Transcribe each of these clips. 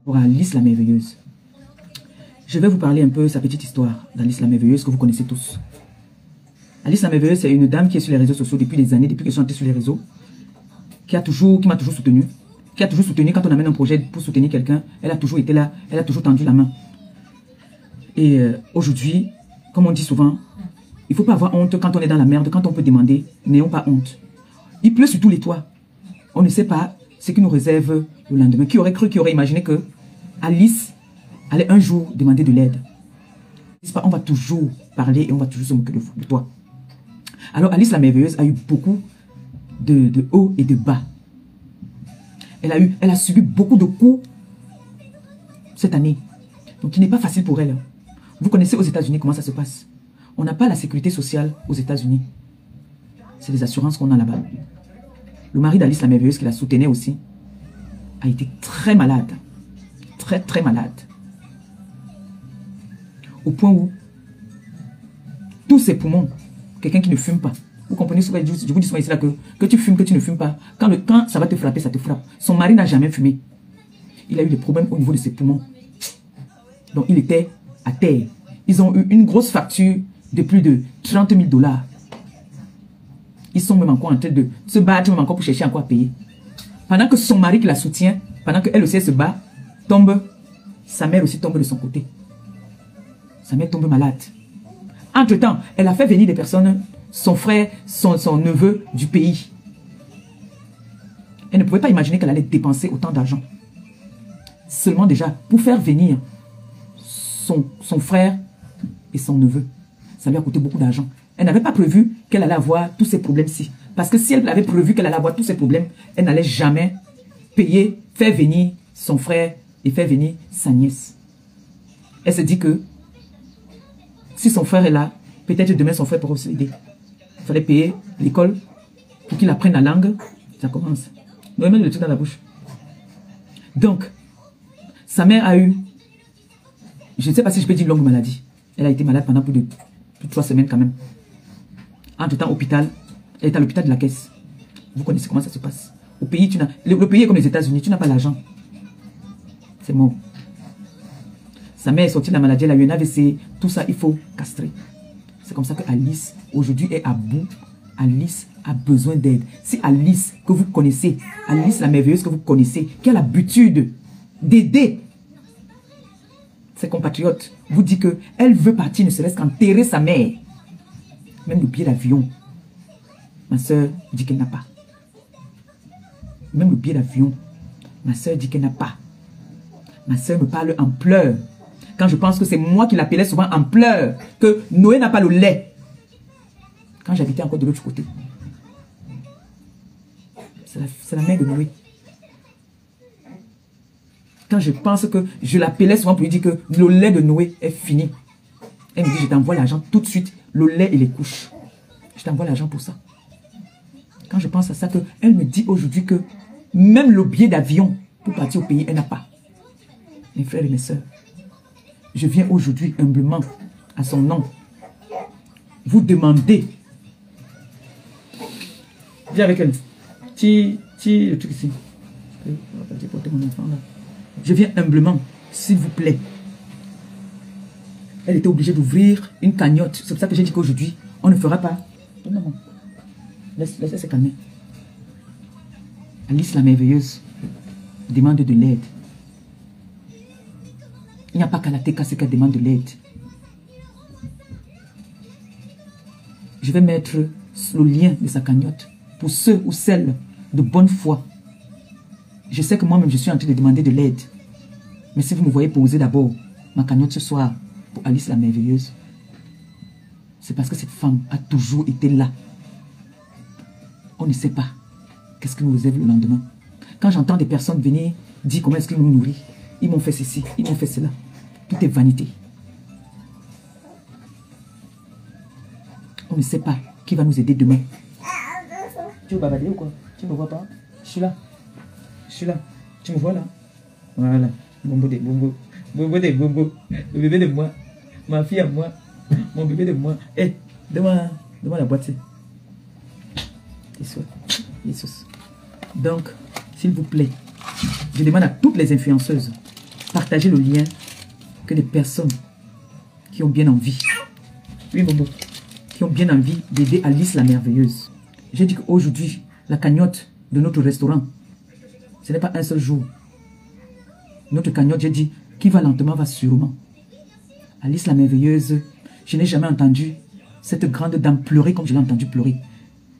Pour Alice la merveilleuse. Je vais vous parler un peu sa petite histoire d'Alice la merveilleuse que vous connaissez tous. Alice la merveilleuse, c'est une dame qui est sur les réseaux sociaux depuis des années, depuis qu'elle est sur les réseaux, qui m'a toujours soutenu. Qui a toujours soutenu quand on amène un projet pour soutenir quelqu'un. Elle a toujours été là, elle a toujours tendu la main. Et aujourd'hui, comme on dit souvent, il ne faut pas avoir honte quand on est dans la merde, quand on peut demander, n'ayons pas honte. Il pleut sur tous les toits. On ne sait pas ce qui nous réserve le lendemain. Qui aurait cru, qui aurait imaginé que Alice allait un jour demander de l'aide. On va toujours parler et on va toujours se moquer de toi. Alors Alice la merveilleuse a eu beaucoup de hauts et de bas. Elle a subi beaucoup de coups cette année. Donc il n'est pas facile pour elle. Vous connaissez aux États-Unis comment ça se passe. On n'a pas la sécurité sociale aux États-Unis. C'est les assurances qu'on a là-bas. Le mari d'Alice la merveilleuse qui la soutenait aussi a été très malade. Très très malade. Au point où tous ses poumons, quelqu'un qui ne fume pas, vous comprenez souvent, je vous dis souvent ici là que tu fumes, que tu ne fumes pas. Quand ça va te frapper, ça te frappe. Son mari n'a jamais fumé. Il a eu des problèmes au niveau de ses poumons. Donc il était à terre. Ils ont eu une grosse facture de plus de 30 000 $. Ils sont même encore en train de se battre, même encore pour chercher encore à payer. Pendant que son mari qui la soutient, pendant qu'elle aussi elle se bat, tombe, sa mère aussi tombe de son côté. Sa mère tombe malade. Entre-temps, elle a fait venir des personnes, son frère, son neveu du pays. Elle ne pouvait pas imaginer qu'elle allait dépenser autant d'argent. Seulement déjà, pour faire venir son frère et son neveu, ça lui a coûté beaucoup d'argent. Elle n'avait pas prévu qu'elle allait avoir tous ces problèmes-ci. Parce que si elle avait prévu qu'elle allait avoir tous ces problèmes, elle n'allait jamais payer, faire venir son frère et faire venir sa nièce. Elle se dit que si son frère est là, peut-être demain son frère pourra aussi l'aider. Il fallait payer l'école pour qu'il apprenne la langue. Ça commence. Donc, mettre le truc dans la bouche. Donc, sa mère a eu, je ne sais pas si je peux dire longue maladie. Elle a été malade pendant plus de 3 semaines quand même. Entre-temps, hôpital, elle est à l'hôpital de la caisse. Vous connaissez comment ça se passe. Au pays, le pays est comme les États-Unis, tu n'as pas l'argent. C'est mort. Sa mère est sortie de la maladie, elle a eu un AVC, tout ça, il faut castrer. C'est comme ça que Alice, aujourd'hui, est à bout. Alice a besoin d'aide. Si Alice, que vous connaissez, Alice la merveilleuse que vous connaissez, qui a l'habitude d'aider ses compatriotes, vous dit qu'elle veut partir, ne serait-ce qu'enterrer sa mère. Même le billet d'avion. Ma soeur dit qu'elle n'a pas. Même le billet d'avion. Ma soeur dit qu'elle n'a pas. Ma soeur me parle en pleurs. Quand je pense que c'est moi qui l'appelais souvent en pleurs, que Noé n'a pas le lait. Quand j'habitais encore de l'autre côté. C'est la mère de Noé. Quand je pense que je l'appelais souvent pour lui dire que le lait de Noé est fini. Elle me dit, je t'envoie l'argent tout de suite, le lait et les couches. Je t'envoie l'argent pour ça. Quand je pense à ça, elle me dit aujourd'hui que même le billet d'avion pour partir au pays, elle n'a pas. Mes frères et mes soeurs, je viens aujourd'hui humblement à son nom vous demander. Viens avec elle. Le truc ici. Je viens humblement, s'il vous plaît. Elle était obligée d'ouvrir une cagnotte. C'est pour ça que j'ai dit qu'aujourd'hui, on ne fera pas. Non. Laissez se calmer. Alice la merveilleuse demande de l'aide. Il n'y a pas qu'à la TKC qu'elle demande de l'aide. Je vais mettre le lien de sa cagnotte pour ceux ou celles de bonne foi. Je sais que moi-même, je suis en train de demander de l'aide. Mais si vous me voyez poser d'abord ma cagnotte ce soir pour Alice la merveilleuse, c'est parce que cette femme a toujours été là. On ne sait pas qu'est-ce qui nous réserve le lendemain. Quand j'entends des personnes venir dire comment est-ce qu'ils nous nourrissent, ils m'ont fait ceci, ils m'ont fait cela. Tout est vanité. On ne sait pas qui va nous aider demain. Tu veux bavarder ou quoi? Tu ne me vois pas? Je suis là. Je suis là. Tu me vois là? Voilà. Bombo des bombos. Bombo des bombos. Le bébé de moi. Ma fille à moi. Mon bébé de moi. Hé, donne-moi la boîte. Jesus. Donc, s'il vous plaît, je demande à toutes les influenceuses partager le lien que des personnes qui ont bien envie, oui Bobo, qui ont bien envie d'aider Alice la merveilleuse. J'ai dit qu'aujourd'hui, la cagnotte de notre restaurant, ce n'est pas un seul jour. Notre cagnotte, j'ai dit, qui va lentement, va sûrement. Alice la merveilleuse, je n'ai jamais entendu cette grande dame pleurer comme je l'ai entendu pleurer.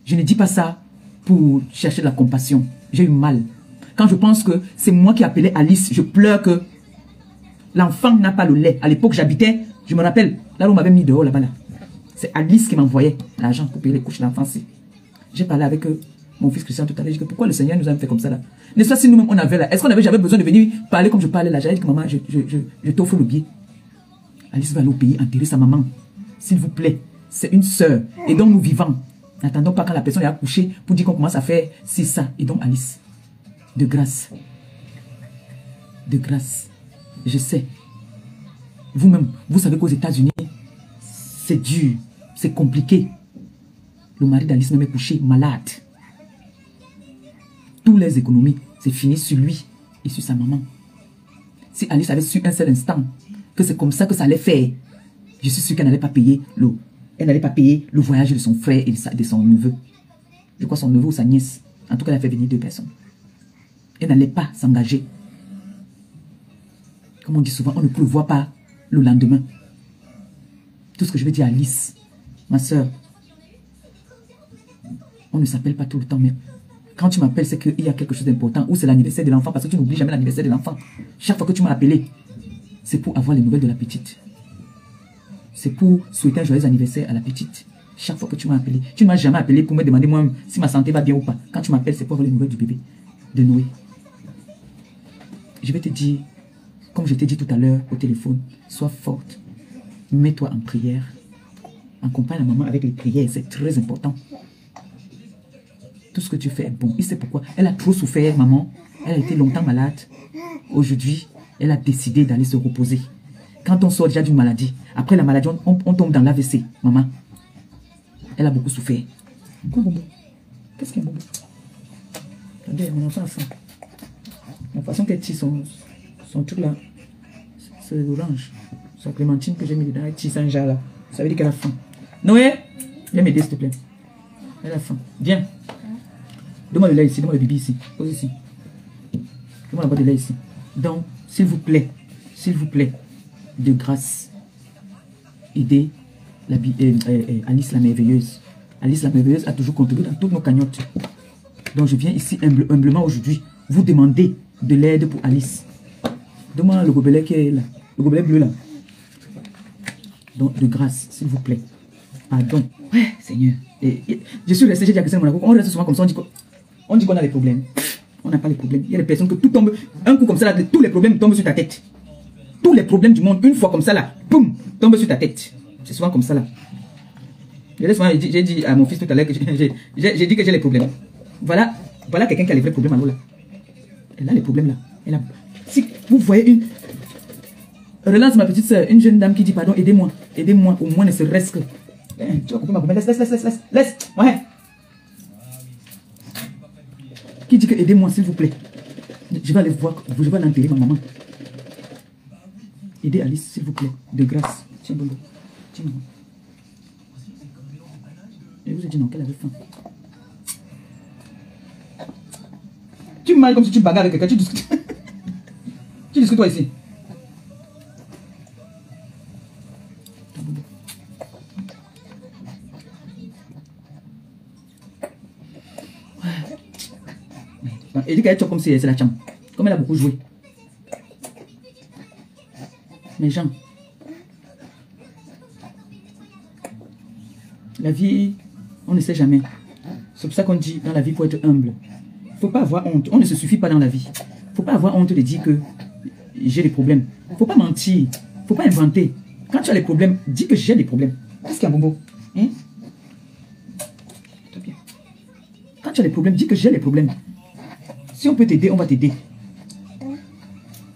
Je ne dis pas ça pour chercher de la compassion. J'ai eu mal. Quand je pense que c'est moi qui appelais Alice, je pleure que l'enfant n'a pas le lait. À l'époque, j'habitais, je me rappelle, là où on m'avait mis dehors, là-bas, là. C'est Alice qui m'envoyait l'argent pour payer les couches de l'enfant. J'ai parlé avec mon fils Christian tout à l'heure. J'ai dit, pourquoi le Seigneur nous a fait comme ça là? N'est-ce pas si nous-mêmes on avait là? Est-ce qu'on avait jamais besoin de venir parler comme je parlais là? J'avais dit que maman, je t'offre le billet. Alice va aller au pays enterrer sa maman. S'il vous plaît, c'est une sœur. Et donc nous vivons. N'attendons pas quand la personne est accouchée pour dire qu'on commence à faire ci, ça. Et donc Alice, de grâce. De grâce. Je sais. Vous-même, vous savez qu'aux États-Unis, c'est dur, c'est compliqué. Le mari d'Alice même est couché malade. Toutes les économies, c'est fini sur lui et sur sa maman. Si Alice avait su un seul instant que c'est comme ça que ça allait faire, je suis sûr qu'elle n'allait pas payer le voyage de son frère et de son neveu. Je crois son neveu ou sa nièce. En tout cas, elle a fait venir 2 personnes. Elle n'allait pas s'engager. Comme on dit souvent, on ne prévoit pas le lendemain. Tout ce que je veux dire à Alice, ma soeur, on ne s'appelle pas tout le temps, mais quand tu m'appelles, c'est qu'il y a quelque chose d'important, ou c'est l'anniversaire de l'enfant, parce que tu n'oublies jamais l'anniversaire de l'enfant. Chaque fois que tu m'as appelé, c'est pour avoir les nouvelles de la petite. C'est pour souhaiter un joyeux anniversaire à la petite. Chaque fois que tu m'as appelé, tu ne m'as jamais appelé pour me demander moi si ma santé va bien ou pas. Quand tu m'appelles, c'est pour avoir les nouvelles du bébé, de Noé. Je vais te dire, comme je t'ai dit tout à l'heure au téléphone, sois forte. Mets-toi en prière. Accompagne la maman avec les prières, c'est très important. Tout ce que tu fais est bon. Il sait pourquoi. Elle a trop souffert, maman. Elle a été longtemps malade. Aujourd'hui, elle a décidé d'aller se reposer. Quand on sort déjà d'une maladie, après la maladie, on tombe dans l'AVC, maman. Elle a beaucoup souffert. Qu'est-ce qu'il y a, Bobo? Regardez, mon enfant a faim. La façon qu'elle tire son truc là, c'est l'orange. C'est la clémentine que j'ai mis dedans. Elle tire un jar là. Ça veut dire qu'elle a faim. Noé, viens m'aider s'il te plaît. Elle a faim. Viens. Donne-moi le lait ici, donne-moi le bibi ici. Pose ici. Donne-moi la boîte de lait ici. Donc, s'il vous plaît, de grâce, aidez Alice la merveilleuse. Alice la merveilleuse a toujours contribué dans toutes nos cagnottes. Donc, je viens ici humblement aujourd'hui vous demander de l'aide pour Alice. Donne-moi le gobelet qui est là. Le gobelet bleu là. Donc, de grâce, s'il vous plaît. Pardon. Ouais, Seigneur. Je suis resté, j'ai dit à Christian Monaco, on reste souvent comme ça, on dit qu'on a des problèmes. On n'a pas les problèmes. Il y a des personnes que tout tombe, un coup comme ça, là, tous les problèmes tombent sur ta tête. Tous les problèmes du monde, une fois comme ça, là, boum, tombent sur ta tête. C'est souvent comme ça, là. J'ai dit à mon fils tout à l'heure que j'ai dit que j'ai les problèmes. Voilà quelqu'un qui a les vrais problèmes à l'eau, là. Elle a les problèmes, là. Si vous voyez une... Relance ma petite soeur, une jeune dame qui dit, pardon, aidez-moi, au moins ne serait-ce que... Tu vas couper ma gomme, laisse, ouais. Qui dit que aidez-moi, s'il vous plaît. Je vais aller voir, je vais l'enterrer, ma maman. Aidez Alice, s'il vous plaît, de grâce. Tiens, Bobo, tiens, maman. Je vous ai dit non, qu'elle avait faim. Tu me manges comme si tu bagarres avec quelqu'un, tu discutes. Tu discutes toi ici. Elle dit qu'elle est comme si c'est la chambre. Comme elle a beaucoup joué. Mais Jean, la vie, on ne sait jamais. C'est pour ça qu'on dit dans la vie, il faut être humble. Il ne faut pas avoir honte. On ne se suffit pas dans la vie. Il ne faut pas avoir honte de dire que j'ai des problèmes. Il ne faut pas mentir. Il ne faut pas inventer. Quand tu as des problèmes, dis que j'ai des problèmes. Qu'est-ce qu'il y a, Bobo? Hein? Quand tu as des problèmes, dis que j'ai des problèmes. Si on peut t'aider, on va t'aider.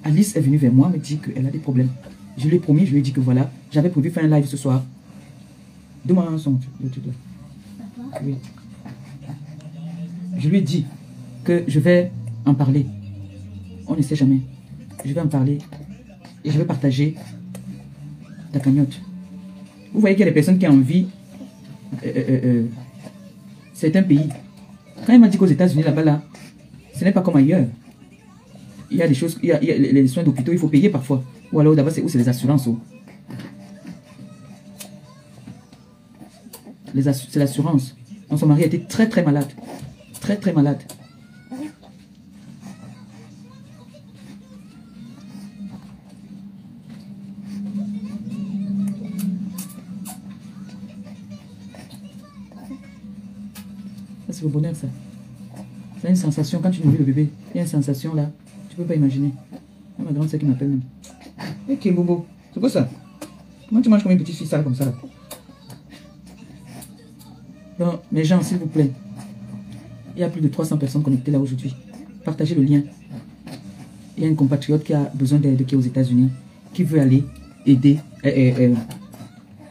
Alice est venue vers moi, me dit qu'elle a des problèmes. Je lui ai promis, je lui ai dit que voilà, j'avais prévu faire un live ce soir. Donne-moi un son, le truc là. Oui. Je lui ai dit que je vais en parler. On ne sait jamais. Je vais en parler et je vais partager la cagnotte. Vous voyez qu'il y a des personnes qui ont envie certains pays. Quand il m'a dit qu'aux États-Unis, là-bas, là, ce n'est pas comme ailleurs. Il y a des choses, il y a les soins d'hôpitaux, il faut payer parfois. Ou alors d'abord, c'est où c'est les assurances. Oh. C'est l'assurance. Donc son mari était très très malade. Très très malade. Ça, c'est le bonheur, ça. C'est une sensation. Quand tu nourris le bébé, il y a une sensation là. Tu peux pas imaginer. C'est ma grande sœur qui m'appelle même. Ok, Bobo. C'est quoi ça? Comment tu manges comme une petite fille sale comme ça là? Donc, mes gens, s'il vous plaît, il y a plus de 300 personnes connectées là aujourd'hui. Partagez le lien. Il y a une compatriote qui a besoin d'aide, qui est aux États-Unis, qui veut aller aider,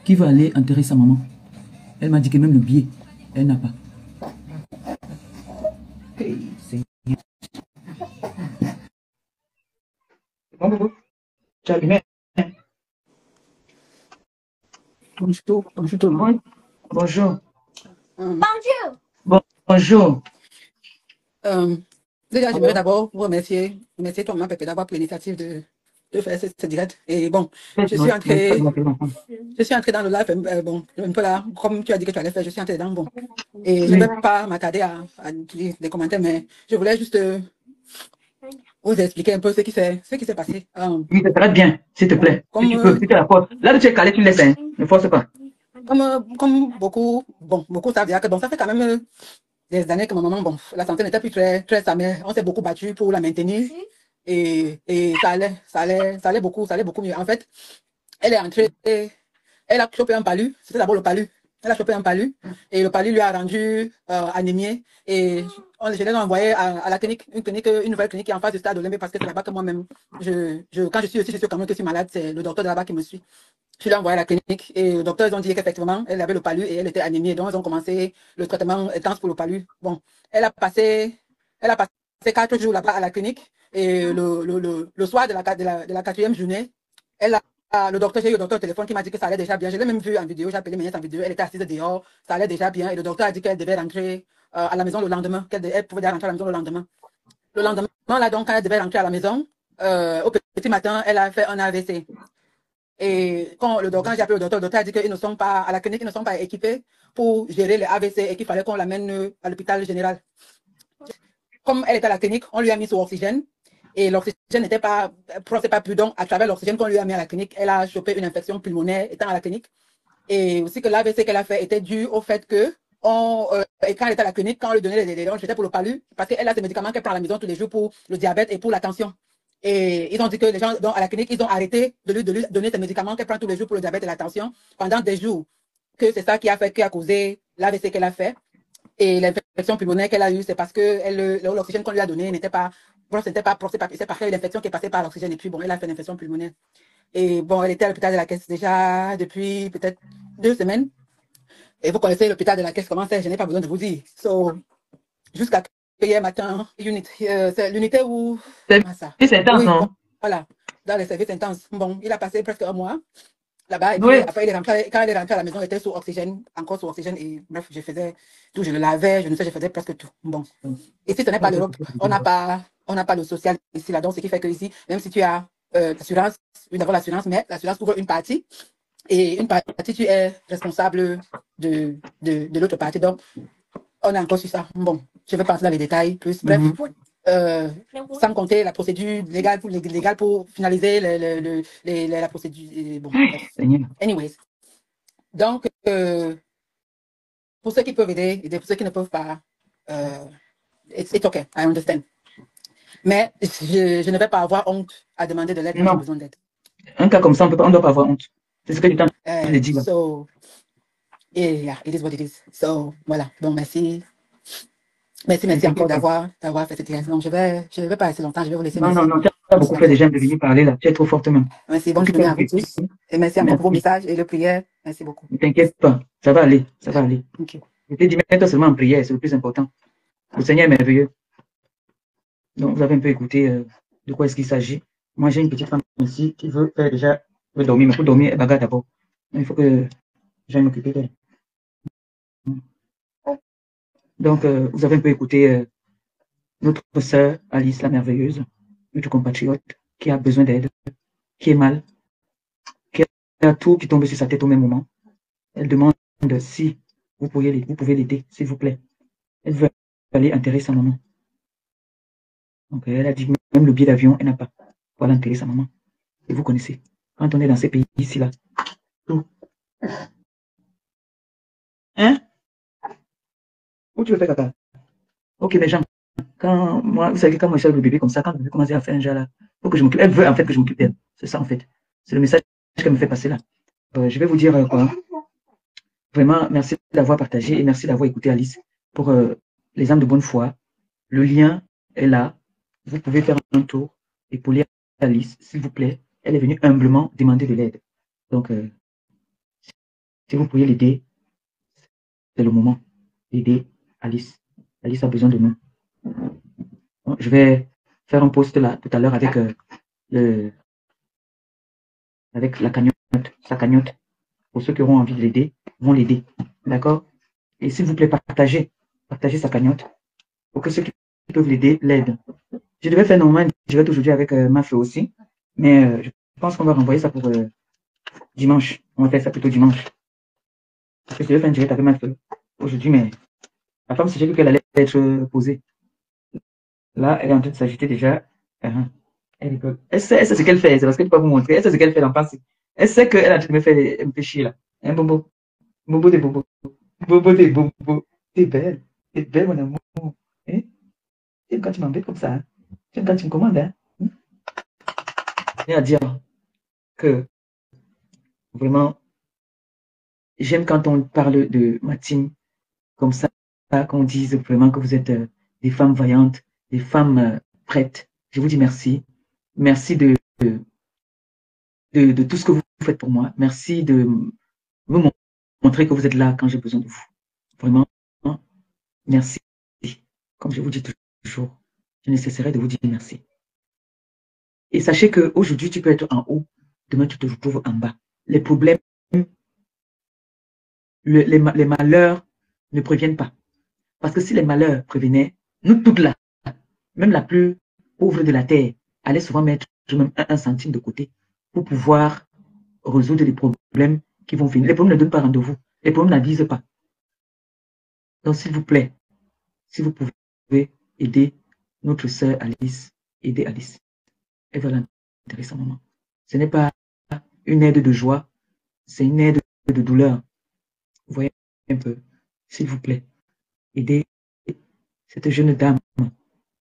qui veut aller enterrer sa maman. Elle m'a dit que même le billet, elle n'a pas. Hey, Seigneur. Bon, Bobo, tu as allumé. Bonjour, bonjour tout le monde. Bonjour. Bonjour. Bonjour. Déjà, j'aimerais d'abord vous remercier toi-même, Pépé, d'avoir pris l'initiative de faire ce direct. Et bon, je suis entrée dans le live, bon, un peu là, comme tu as dit que tu allais faire, je suis entrée dedans, bon. Et je ne vais pas m'attarder à lire des commentaires, mais je voulais juste vous expliquer un peu ce qui s'est passé. Oui, ça sera bien, s'il te plaît. Si tu peux, si tu la forces. Là où tu es calé, tu laisses, hein. Ne force pas. Comme beaucoup savent déjà que bon, ça fait quand même des années que ma maman, bon, la santé n'était plus très sa mère. On s'est beaucoup battu pour la maintenir et ça allait beaucoup mieux. En fait, elle est entrée, elle a chopé un palu. C'était d'abord le palu. Elle a chopé un palu et le palu lui a rendu anémiée. Et je l'ai envoyé à la clinique, une nouvelle clinique qui est en face du stade Olympique parce que c'est là-bas que moi-même, quand je suis au Cameroun, que je suis malade, c'est le docteur de là-bas qui me suit. Je l'ai envoyé à la clinique et le docteur, ils ont dit qu'effectivement, elle avait le palu et elle était anémiée. Donc, ils ont commencé le traitement intense pour le palu. Bon, elle a passé 4 jours là-bas à la clinique et le soir de la quatrième journée, le docteur, j'ai eu le docteur au téléphone qui m'a dit que ça allait déjà bien. Je l'ai même vu en vidéo, j'ai appelé mes nièces en vidéo, elle était assise dehors, ça allait déjà bien et le docteur a dit qu'elle devait rentrer à la maison le lendemain, qu'elle pouvait déjà rentrer à la maison le lendemain. Le lendemain, là, donc, quand elle devait rentrer à la maison, au petit matin, elle a fait un AVC. Et quand j'ai appelé le docteur a dit qu'ils ne sont pas, à la clinique, ils ne sont pas équipés pour gérer les AVC et qu'il fallait qu'on l'amène à l'hôpital général. Comme elle était à la clinique, on lui a mis sous oxygène et l'oxygène n'était pas prudent. À travers l'oxygène qu'on lui a mis à la clinique, elle a chopé une infection pulmonaire étant à la clinique. Et aussi que l'AVC qu'elle a fait était dû au fait que quand elle était à la clinique, quand on lui donnait les délais, j'étais pour le palu, parce qu'elle a ces médicaments qu'elle prend à la maison tous les jours pour le diabète et pour la tension. Et ils ont dit que les gens à la clinique, ils ont arrêté de lui donner ces médicaments qu'elle prend tous les jours pour le diabète et la tension pendant des jours. Que c'est ça qui a causé l'AVC qu'elle a fait. Et l'infection pulmonaire qu'elle a eue, c'est parce que l'oxygène qu'on lui a donné n'était pas, c'est parce qu'elle a une infection qui est passée par l'oxygène. Et puis, bon, elle a fait une infection pulmonaire. Et bon, elle était à l'hôpital de la Caisse déjà depuis peut-être 2 semaines. Et vous connaissez l'hôpital de la Caisse, comment c'est, je n'ai pas besoin de vous dire. Jusqu'à hier matin, c'est l'unité où... C'est intense, non? Bon, voilà, dans les services intenses. Bon, il a passé presque 1 mois là-bas. Et puis après, quand il est rentré à la maison, il était sous oxygène, encore sous oxygène. Et bref, je faisais tout, je le lavais, je faisais presque tout. Bon. Ici, ce n'est pas l'Europe. On n'a pas le social ici, là. Donc, ce qui fait que ici, même si tu as l'assurance, nous avons l'assurance, mais l'assurance couvre une partie. Et une partie, tu es responsable de l'autre partie. Donc, on a encore sur ça. Bon, je vais passer dans les détails plus. Bref, sans compter la procédure légale pour finaliser la procédure. Bon, bref. Anyways. Donc, pour ceux qui peuvent aider, pour ceux qui ne peuvent pas, it's okay, I understand. Mais je ne vais pas avoir honte à demander de l'aide quand j'ai besoin d'aide. Un cas comme ça, on ne doit pas avoir honte. C'est ce que tu t'en dit. So, yeah, it is what it is. So, voilà. Donc, merci. Merci encore d'avoir fait cette direction. Donc, je vais pas rester longtemps, je vais vous laisser. Non, tu as beaucoup fait déjà de venir parler là. Tu es trop forte même. Merci, bonne journée à vous tous. Et merci encore pour vos messages et les prières. Merci beaucoup. Ne t'inquiète pas, ça va aller, ça va aller. Okay. Je t'ai dit, mets-toi seulement en prière, c'est le plus important. Le Seigneur est merveilleux. Donc, vous avez un peu écouté de quoi est-ce qu'il s'agit. Moi, j'ai une petite femme ici qui veut faire déjà, veut dormir, mais pour dormir, elle bagarre d'abord. Il faut que j'aille m'occuper d'elle. Donc, vous avez un peu écouté notre sœur Alice, la merveilleuse, notre compatriote, qui a besoin d'aide, qui est mal, qui a tout qui tombe sur sa tête au même moment. Elle demande si vous pouvez l'aider, s'il vous plaît. Elle veut aller enterrer sa maman. Donc, elle a dit même le billet d'avion, elle n'a pas pour aller enterrer sa maman. Et vous connaissez, quand on est dans ces pays ici, là, tout. Hein? Où tu veux faire caca? Ok, mais Jean, quand moi, vous savez que quand moi je le bébé comme ça, quand le bébé commence à faire un genre là, faut que je m'occupe. Elle veut en fait que je m'occupe d'elle. C'est ça en fait. C'est le message qu'elle me fait passer là. Je vais vous dire quoi. Vraiment, merci d'avoir partagé et merci d'avoir écouté Alice pour les âmes de bonne foi. Le lien est là. Vous pouvez faire un tour et pour lire Alice, s'il vous plaît. Elle est venue humblement demander de l'aide. Donc, si vous pourriez l'aider, c'est le moment d'aider Alice. Alice a besoin de nous. Je vais faire un post là tout à l'heure avec avec la cagnotte, sa cagnotte. Pour ceux qui auront envie de l'aider, vont l'aider. D'accord? Et s'il vous plaît, partagez sa cagnotte pour que ceux qui peuvent l'aider l'aident. Je devais faire normalement une direct aujourd'hui avec ma fille aussi, mais je pense qu'on va renvoyer ça pour dimanche. On va faire ça plutôt dimanche. Parce que je devais faire une direct avec ma fille aujourd'hui, mais la femme, c'est j'ai vu qu'elle allait être posée. Là, elle est en train de s'agiter déjà. Elle rigole. Elle sait ce qu'elle fait, c'est parce que je peux pas vous montrer. Elle sait ce qu'elle fait dans le passé. Elle sait qu'elle est en train de me faire chier là. Un bobo. Bobo des bobos. Bobo des bobos. T'es belle. T'es belle, mon amour. Hein? J'aime quand tu m'embêtes comme ça. Hein? J'aime quand tu me commandes. Hein? J'ai à dire que vraiment, j'aime quand on parle de ma team comme ça, qu'on dise vraiment que vous êtes des femmes vaillantes, des femmes prêtes. Je vous dis merci. Merci de tout ce que vous faites pour moi. Merci de me montrer que vous êtes là quand j'ai besoin de vous. Vraiment, merci. Comme je vous dis toujours, je ne cesserai de vous dire merci. Et sachez qu'aujourd'hui, tu peux être en haut, demain, tu te retrouves en bas. Les problèmes, les malheurs ne préviennent pas. Parce que si les malheurs prévenaient, nous toutes là, même la plus pauvre de la terre, allait souvent mettre même un centime de côté pour pouvoir résoudre les problèmes qui vont venir. Les problèmes ne donnent pas rendez-vous. Les problèmes n'avisent pas. Donc, s'il vous plaît, si vous pouvez aider notre sœur Alice, aidez Alice. Elle va l'enterrer sa maman. Ce n'est pas une aide de joie, c'est une aide de douleur. Vous voyez un peu, s'il vous plaît, aidez cette jeune dame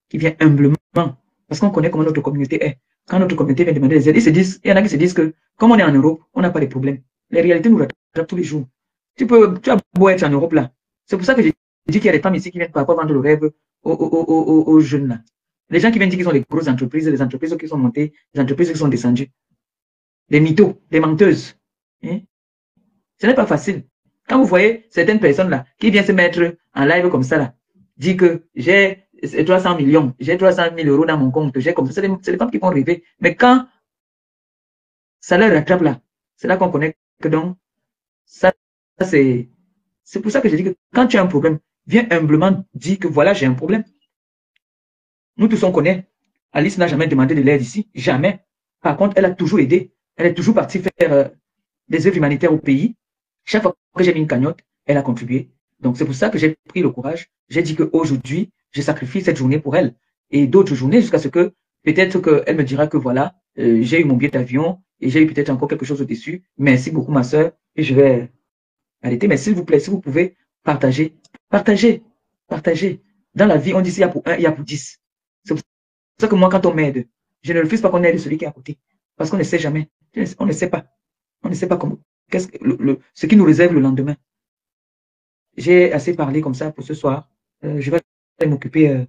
qui vient humblement, parce qu'on connaît comment notre communauté est. Quand notre communauté vient demander des aides, il y en a qui se disent que, comme on est en Europe, on n'a pas de problème. Les réalités nous rattrapent tous les jours. Tu as beau être en Europe là. C'est pour ça que j'ai dit qu'il y a des femmes ici qui viennent parfois vendre le rêve aux jeunes là. Les gens qui viennent dire qu'ils ont les grosses entreprises, les entreprises qui sont montées, les entreprises qui sont descendues. Des mythos, des menteuses. Hein? Ce n'est pas facile. Quand vous voyez certaines personnes là qui viennent se mettre en live comme ça là, dit que j'ai 300 millions, j'ai 300 000 euros dans mon compte, j'ai comme ça, c'est les femmes qui vont rêver. Mais quand ça leur rattrape là, c'est là qu'on connaît que donc, ça c'est pour ça que je dis que quand tu as un problème, viens humblement dire que voilà, j'ai un problème. Nous tous on connaît. Alice n'a jamais demandé de l'aide ici, jamais. Par contre, elle a toujours aidé. Elle est toujours partie faire des œuvres humanitaires au pays. Chaque fois que j'ai mis une cagnotte, elle a contribué. Donc c'est pour ça que j'ai pris le courage. J'ai dit qu'aujourd'hui, je sacrifie cette journée pour elle. Et d'autres journées jusqu'à ce que peut-être qu'elle me dira que voilà, j'ai eu mon billet d'avion et j'ai eu peut-être encore quelque chose au-dessus. Merci beaucoup ma soeur. Et je vais arrêter. Mais s'il vous plaît, si vous pouvez partager, partagez, partagez. Dans la vie, on dit s'il y a pour un, il y a pour 10. C'est pour ça que moi, quand on m'aide, je ne refuse pas qu'on aide celui qui est à côté. Parce qu'on ne sait jamais. On ne sait pas. On ne sait pas comment, ce qui nous réserve le lendemain. J'ai assez parlé comme ça pour ce soir. Je vais m'occuper